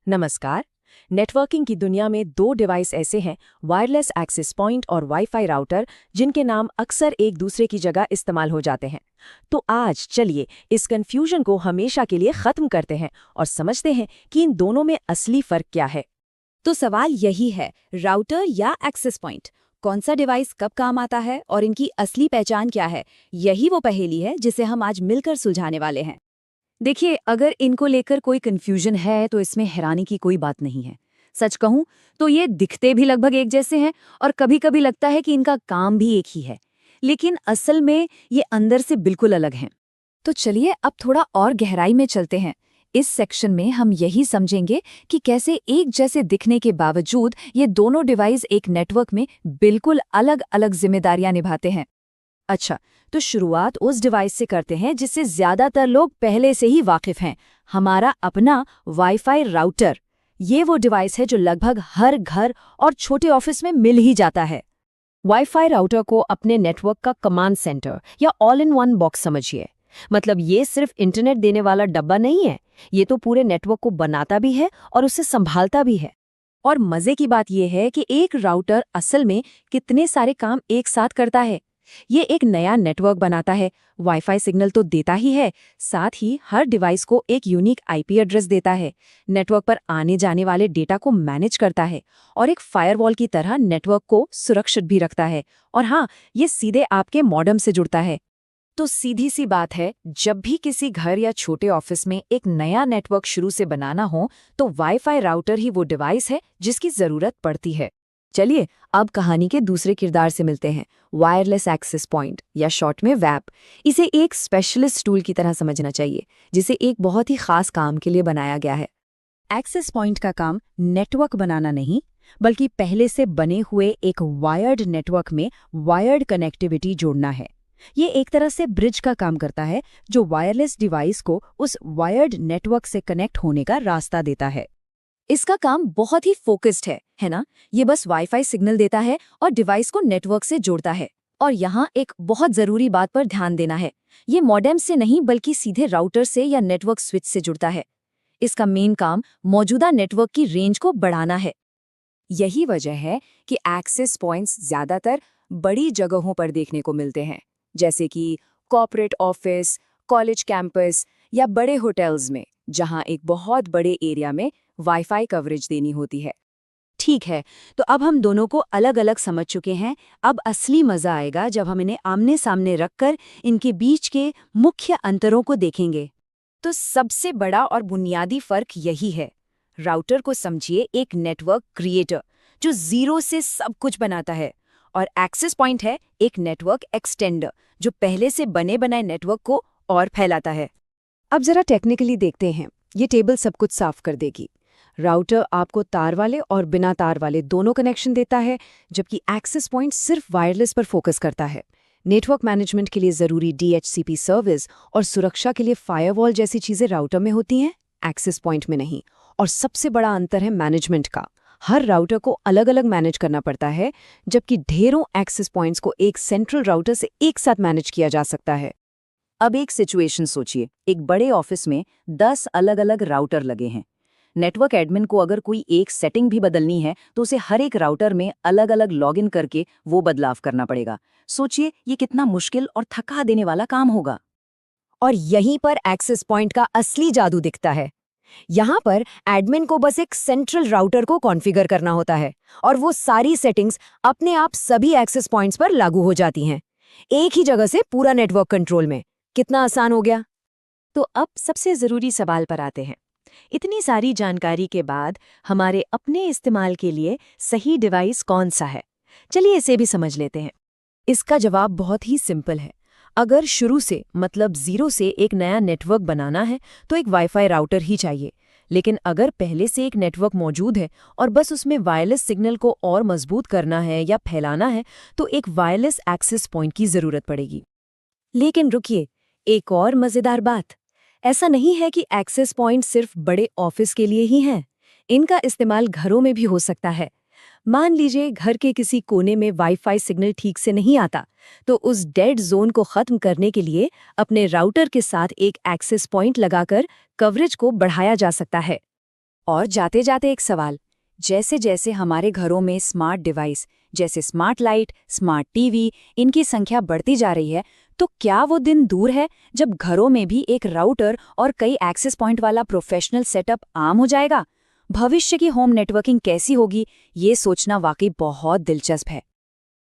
नमस्कार। नेटवर्किंग की दुनिया में दो डिवाइस ऐसे हैं, वायरलेस एक्सेस पॉइंट और वाईफाई राउटर, जिनके नाम अक्सर एक दूसरे की जगह इस्तेमाल हो जाते हैं। तो आज चलिए इस कंफ्यूजन को हमेशा के लिए खत्म करते हैं और समझते हैं कि इन दोनों में असली फर्क क्या है। तो सवाल यही है, राउटर या एक्सेस पॉइंट, कौन सा डिवाइस कब काम आता है और इनकी असली पहचान क्या है? यही वो पहेली है जिसे हम आज मिलकर सुलझाने वाले हैं। देखिए, अगर इनको लेकर कोई कंफ्यूजन है तो इसमें हैरानी की कोई बात नहीं है। सच कहूं तो ये दिखते भी लगभग एक जैसे हैं और कभी-कभी लगता है कि इनका काम भी एक ही है, लेकिन असल में ये अंदर से बिल्कुल अलग हैं। तो चलिए अब थोड़ा और गहराई में चलते हैं। इस सेक्शन में हम यही समझेंगे कि कैसे एक जैसे दिखने के बावजूद ये दोनों डिवाइस एक नेटवर्क में बिल्कुल अलग-अलग जिम्मेदारियां निभाते हैं। अच्छा, तो शुरुआत उस डिवाइस से करते हैं जिससे ज्यादातर लोग पहले से ही वाकिफ हैं, हमारा अपना वाईफाई राउटर। ये वो डिवाइस है जो लगभग हर घर और छोटे ऑफिस में मिल ही जाता है। वाईफाई राउटर को अपने नेटवर्क का कमांड सेंटर या ऑल इन वन बॉक्स समझिए। मतलब ये सिर्फ इंटरनेट देने वाला डब्बा नहीं है, ये तो पूरे नेटवर्क को बनाता भी है और उसे संभालता भी है। और मजे की बात यह है कि एक राउटर असल में कितने सारे काम एक साथ करता है। ये एक नया नेटवर्क बनाता है, वाईफाई सिग्नल तो देता ही है, साथ ही हर डिवाइस को एक यूनिक आईपी एड्रेस देता है, नेटवर्क पर आने जाने वाले डेटा को मैनेज करता है और एक फायरवॉल की तरह नेटवर्क को सुरक्षित भी रखता है। और हाँ, ये सीधे आपके मॉडेम से जुड़ता है। तो सीधी सी बात है, जब भी किसी घर या छोटे ऑफिस में एक नया नेटवर्क शुरू से बनाना हो तो वाईफाई राउटर ही वो डिवाइस है जिसकी जरूरत पड़ती है। चलिए अब कहानी के दूसरे किरदार से मिलते हैं, वायरलेस एक्सेस पॉइंट या शॉर्ट में वैप। इसे एक स्पेशलिस्ट टूल की तरह समझना चाहिए, जिसे एक बहुत ही खास काम के लिए बनाया गया है। एक्सेस पॉइंट का काम नेटवर्क बनाना नहीं, बल्कि पहले से बने हुए एक वायर्ड नेटवर्क में वायर्ड कनेक्टिविटी जोड़ना है। ये एक तरह से ब्रिज का काम करता है, जो वायरलेस डिवाइस को उस वायर्ड नेटवर्क से कनेक्ट होने का रास्ता देता है। इसका काम बहुत ही फोकस्ड है ना? ये बस वाईफाई सिग्नल देता है और डिवाइस को नेटवर्क से जोड़ता है। और यहाँ एक बहुत जरूरी बात पर ध्यान देना है, ये मॉडेम से नहीं बल्कि सीधे राउटर से या नेटवर्क स्विच से जुड़ता है। इसका मेन काम मौजूदा नेटवर्क की रेंज को बढ़ाना है। यही वजह है कि एक्सेस पॉइंट्स ज्यादातर बड़ी जगहों पर देखने को मिलते हैं, जैसे कि कॉर्पोरेट ऑफिस, कॉलेज कैंपस या बड़े होटल्स में, जहां एक बहुत बड़े एरिया में वाईफाई कवरेज देनी होती है। ठीक है, तो अब हम दोनों को अलग अलग समझ चुके हैं। अब असली मजा आएगा जब हम इन्हें आमने सामने रखकर इनके बीच के मुख्य अंतरों को देखेंगे। तो सबसे बड़ा और बुनियादी फर्क यही है, राउटर को समझिए एक नेटवर्क क्रिएटर जो जीरो से सब कुछ बनाता है, और एक्सेस पॉइंट है एक नेटवर्क एक्सटेंडर जो पहले से बने बनाए नेटवर्क को और फैलाता है। अब जरा टेक्निकली देखते हैं, ये टेबल सब कुछ साफ कर देगी। राउटर आपको तार वाले और बिना तार वाले दोनों कनेक्शन देता है, जबकि एक्सेस पॉइंट सिर्फ वायरलेस पर फोकस करता है। नेटवर्क मैनेजमेंट के लिए ज़रूरी DHCP सर्विस और सुरक्षा के लिए फायरवॉल जैसी चीज़ें राउटर में होती हैं, एक्सेस पॉइंट में नहीं। और सबसे बड़ा अंतर है मैनेजमेंट का। हर राउटर को अलग अलग मैनेज करना पड़ता है, जबकि ढेरों एक्सेस पॉइंट्स को एक सेंट्रल राउटर से एक साथ मैनेज किया जा सकता है। अब एक सिचुएशन सोचिए, एक बड़े ऑफिस में 10 अलग अलग राउटर लगे हैं। नेटवर्क एडमिन को अगर कोई एक सेटिंग भी बदलनी है तो उसे हर एक राउटर में अलग अलग लॉगिन करके वो बदलाव करना पड़ेगा। सोचिए ये कितना मुश्किल और थका देने वाला काम होगा। और यहीं पर एक्सेस पॉइंट का असली जादू दिखता है। यहाँ पर एडमिन को बस एक सेंट्रल राउटर को कॉन्फ़िगर करना होता है और वो सारी सेटिंग्स अपने आप सभी एक्सेस पॉइंट्स पर लागू हो जाती हैं, एक ही जगह से पूरा नेटवर्क कंट्रोल में। कितना आसान हो गया। तो अब सबसे ज़रूरी सवाल पर आते हैं। इतनी सारी जानकारी के बाद हमारे अपने इस्तेमाल के लिए सही डिवाइस कौन सा है? चलिए इसे भी समझ लेते हैं। इसका जवाब बहुत ही सिंपल है। अगर शुरू से मतलब ज़ीरो से एक नया नेटवर्क बनाना है तो एक वाईफाई राउटर ही चाहिए। लेकिन अगर पहले से एक नेटवर्क मौजूद है और बस उसमें वायरलेस सिग्नल को और मजबूत करना है या फैलाना है तो एक वायरलेस एक्सेस पॉइंट की ज़रूरत पड़ेगी। लेकिन रुकिए, एक और मज़ेदार बात, ऐसा नहीं है कि एक्सेस पॉइंट सिर्फ बड़े ऑफिस के लिए ही हैं। इनका इस्तेमाल घरों में भी हो सकता है। मान लीजिए घर के किसी कोने में वाईफाई सिग्नल ठीक से नहीं आता, तो उस डेड जोन को खत्म करने के लिए अपने राउटर के साथ एक एक्सेस पॉइंट लगाकर कवरेज को बढ़ाया जा सकता है। और जाते जाते एक सवाल, जैसे जैसे हमारे घरों में स्मार्ट डिवाइस जैसे स्मार्ट लाइट, स्मार्ट टीवी, इनकी संख्या बढ़ती जा रही है, तो क्या वो दिन दूर है जब घरों में भी एक राउटर और कई एक्सेस पॉइंट वाला प्रोफेशनल सेटअप आम हो जाएगा? भविष्य की होम नेटवर्किंग कैसी होगी, ये सोचना वाकई बहुत दिलचस्प है।